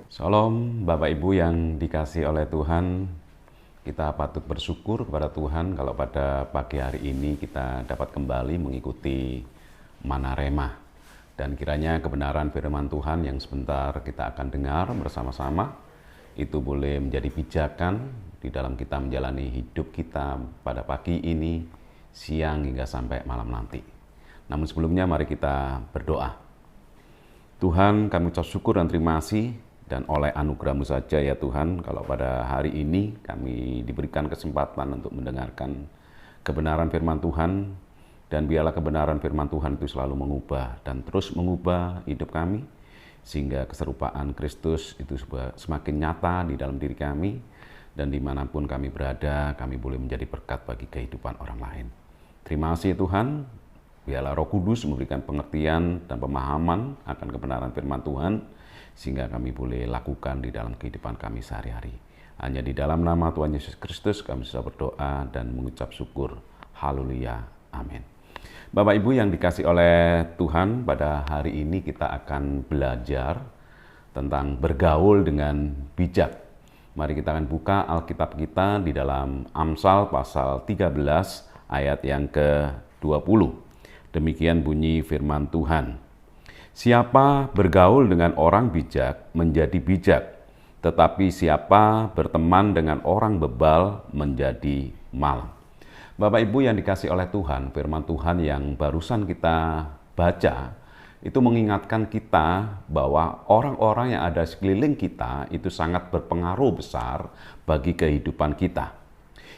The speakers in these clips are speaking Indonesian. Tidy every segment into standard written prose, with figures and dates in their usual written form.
Shalom Bapak Ibu yang dikasihi oleh Tuhan. Kita patut bersyukur kepada Tuhan kalau pada pagi hari ini kita dapat kembali mengikuti Mana Rema. Dan kiranya kebenaran firman Tuhan yang sebentar kita akan dengar bersama-sama itu boleh menjadi pijakan di dalam kita menjalani hidup kita pada pagi ini, siang hingga sampai malam nanti. Namun sebelumnya mari kita berdoa. Tuhan, kami ucap syukur dan terima kasih, dan oleh anugerah-Mu saja ya Tuhan, kalau pada hari ini kami diberikan kesempatan untuk mendengarkan kebenaran firman Tuhan, dan biarlah kebenaran firman Tuhan itu selalu mengubah dan terus mengubah hidup kami, sehingga keserupaan Kristus itu semakin nyata di dalam diri kami, dan dimanapun kami berada, kami boleh menjadi berkat bagi kehidupan orang lain. Terima kasih Tuhan, biarlah Roh Kudus memberikan pengertian dan pemahaman akan kebenaran firman Tuhan, sehingga kami boleh lakukan di dalam kehidupan kami sehari-hari. Hanya di dalam nama Tuhan Yesus Kristus kami sudah berdoa dan mengucap syukur. Haleluya. Amin. Bapak Ibu yang dikasih oleh Tuhan, pada hari ini kita akan belajar tentang bergaul dengan bijak. Mari kita akan buka Alkitab kita di dalam Amsal pasal 13 ayat yang ke-20. Demikian bunyi firman Tuhan. Siapa bergaul dengan orang bijak menjadi bijak, tetapi siapa berteman dengan orang bebal menjadi malang. Bapak Ibu yang dikasih oleh Tuhan, firman Tuhan yang barusan kita baca, itu mengingatkan kita bahwa orang-orang yang ada sekeliling kita itu sangat berpengaruh besar bagi kehidupan kita.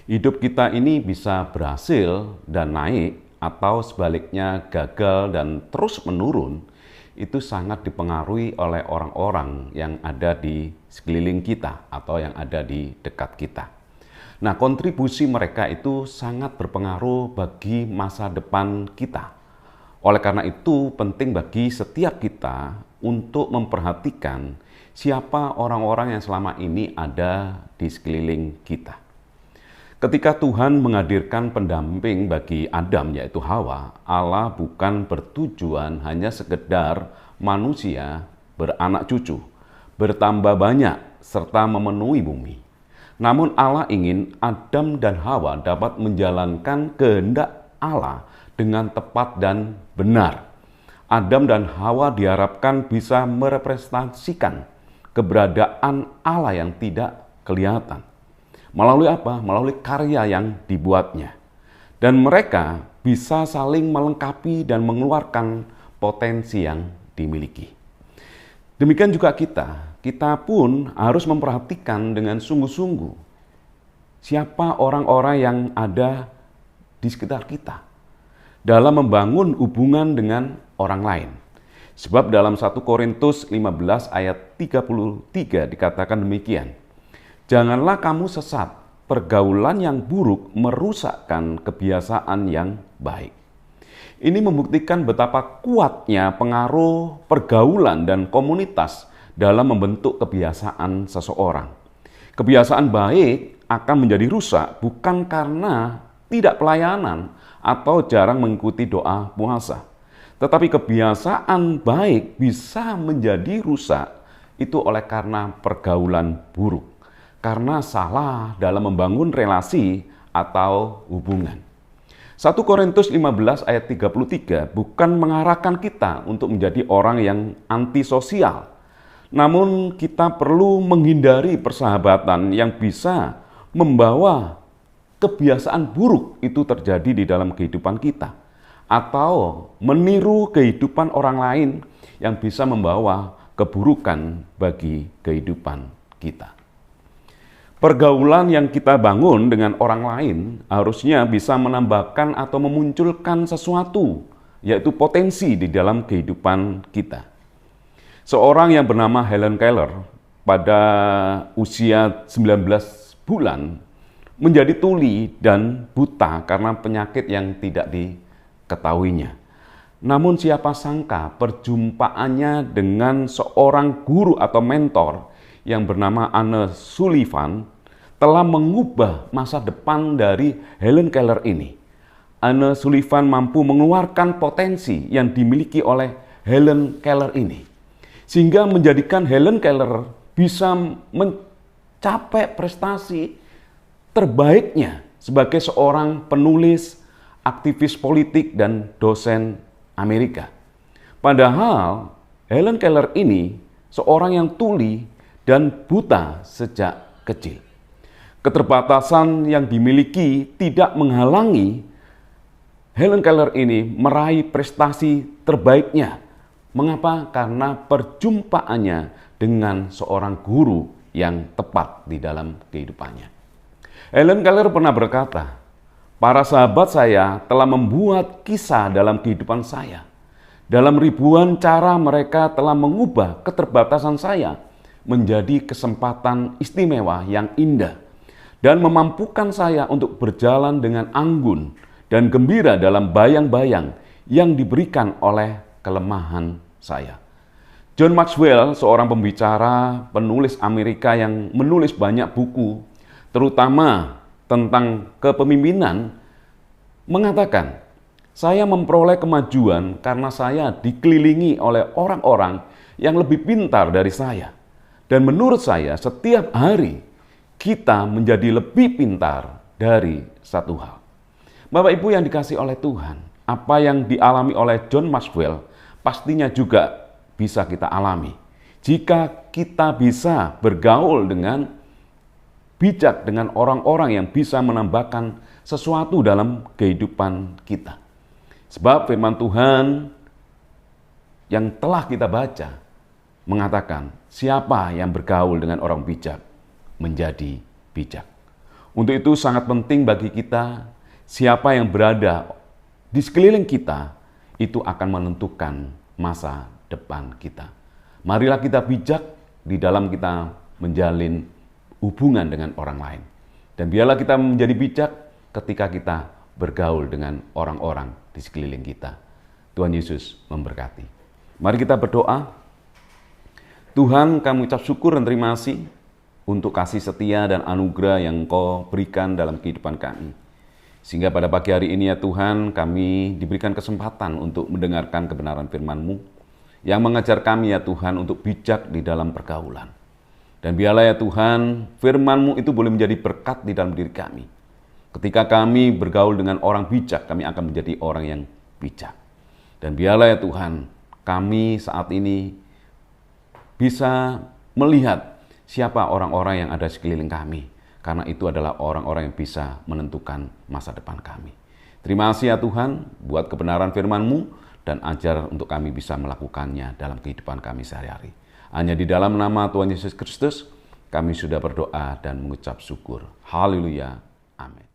Hidup kita ini bisa berhasil dan naik, atau sebaliknya gagal dan terus menurun, itu sangat dipengaruhi oleh orang-orang yang ada di sekeliling kita atau yang ada di dekat kita. Nah, kontribusi mereka itu sangat berpengaruh bagi masa depan kita. Oleh karena itu, penting bagi setiap kita untuk memperhatikan siapa orang-orang yang selama ini ada di sekeliling kita. Ketika Tuhan menghadirkan pendamping bagi Adam yaitu Hawa, Allah bukan bertujuan hanya sekedar manusia beranak cucu, bertambah banyak, serta memenuhi bumi. Namun Allah ingin Adam dan Hawa dapat menjalankan kehendak Allah dengan tepat dan benar. Adam dan Hawa diharapkan bisa merepresentasikan keberadaan Allah yang tidak kelihatan. Melalui apa? Melalui karya yang dibuatnya. Dan mereka bisa saling melengkapi dan mengeluarkan potensi yang dimiliki. Demikian juga kita pun harus memperhatikan dengan sungguh-sungguh siapa orang-orang yang ada di sekitar kita dalam membangun hubungan dengan orang lain. Sebab dalam 1 Korintus 15 ayat 33 dikatakan demikian. Janganlah kamu sesat, pergaulan yang buruk merusakkan kebiasaan yang baik. Ini membuktikan betapa kuatnya pengaruh pergaulan dan komunitas dalam membentuk kebiasaan seseorang. Kebiasaan baik akan menjadi rusak bukan karena tidak pelayanan atau jarang mengikuti doa puasa. Tetapi kebiasaan baik bisa menjadi rusak itu oleh karena pergaulan buruk. Karena salah dalam membangun relasi atau hubungan. 1 Korintus 15 ayat 33 bukan mengarahkan kita untuk menjadi orang yang antisosial. Namun kita perlu menghindari persahabatan yang bisa membawa kebiasaan buruk itu terjadi di dalam kehidupan kita. Atau meniru kehidupan orang lain yang bisa membawa keburukan bagi kehidupan kita. Pergaulan yang kita bangun dengan orang lain harusnya bisa menambahkan atau memunculkan sesuatu, yaitu potensi di dalam kehidupan kita. Seorang yang bernama Helen Keller pada usia 19 bulan menjadi tuli dan buta karena penyakit yang tidak diketahuinya. Namun siapa sangka perjumpaannya dengan seorang guru atau mentor yang bernama Anne Sullivan telah mengubah masa depan dari Helen Keller ini. Anne Sullivan mampu mengeluarkan potensi yang dimiliki oleh Helen Keller ini, sehingga menjadikan Helen Keller bisa mencapai prestasi terbaiknya sebagai seorang penulis, aktivis politik, dan dosen Amerika. Padahal Helen Keller ini seorang yang tuli dan buta sejak kecil. Keterbatasan yang dimiliki tidak menghalangi Helen Keller ini meraih prestasi terbaiknya. Mengapa? Karena perjumpaannya dengan seorang guru yang tepat di dalam kehidupannya. Helen Keller pernah berkata, "Para sahabat saya telah membuat kisah dalam kehidupan saya. Dalam ribuan cara mereka telah mengubah keterbatasan saya menjadi kesempatan istimewa yang indah dan memampukan saya untuk berjalan dengan anggun dan gembira dalam bayang-bayang yang diberikan oleh kelemahan saya." John Maxwell, seorang pembicara, penulis Amerika yang menulis banyak buku, terutama tentang kepemimpinan, mengatakan, "Saya memperoleh kemajuan karena saya dikelilingi oleh orang-orang yang lebih pintar dari saya. Dan menurut saya, setiap hari kita menjadi lebih pintar dari satu hal." Bapak Ibu yang dikasihi oleh Tuhan, apa yang dialami oleh John Maxwell pastinya juga bisa kita alami. Jika kita bisa bergaul dengan bijak dengan orang-orang yang bisa menambahkan sesuatu dalam kehidupan kita. Sebab firman Tuhan yang telah kita baca mengatakan, siapa yang bergaul dengan orang bijak menjadi bijak. Untuk itu sangat penting bagi kita, siapa yang berada di sekeliling kita itu akan menentukan masa depan kita. Marilah kita bijak di dalam kita menjalin hubungan dengan orang lain. Dan biarlah kita menjadi bijak ketika kita bergaul dengan orang-orang di sekeliling kita. Tuhan Yesus memberkati. Mari kita berdoa. Tuhan, kami ucap syukur dan terima kasih untuk kasih setia dan anugerah yang Engkau berikan dalam kehidupan kami. Sehingga pada pagi hari ini ya Tuhan, kami diberikan kesempatan untuk mendengarkan kebenaran firman-Mu yang mengajar kami ya Tuhan untuk bijak di dalam pergaulan. Dan biarlah ya Tuhan, firman-Mu itu boleh menjadi berkat di dalam diri kami. Ketika kami bergaul dengan orang bijak, kami akan menjadi orang yang bijak. Dan biarlah ya Tuhan, kami saat ini bisa melihat siapa orang-orang yang ada di sekeliling kami. Karena itu adalah orang-orang yang bisa menentukan masa depan kami. Terima kasih ya Tuhan buat kebenaran firman-Mu dan ajar untuk kami bisa melakukannya dalam kehidupan kami sehari-hari. Hanya di dalam nama Tuhan Yesus Kristus kami sudah berdoa dan mengucap syukur. Haleluya. Amin.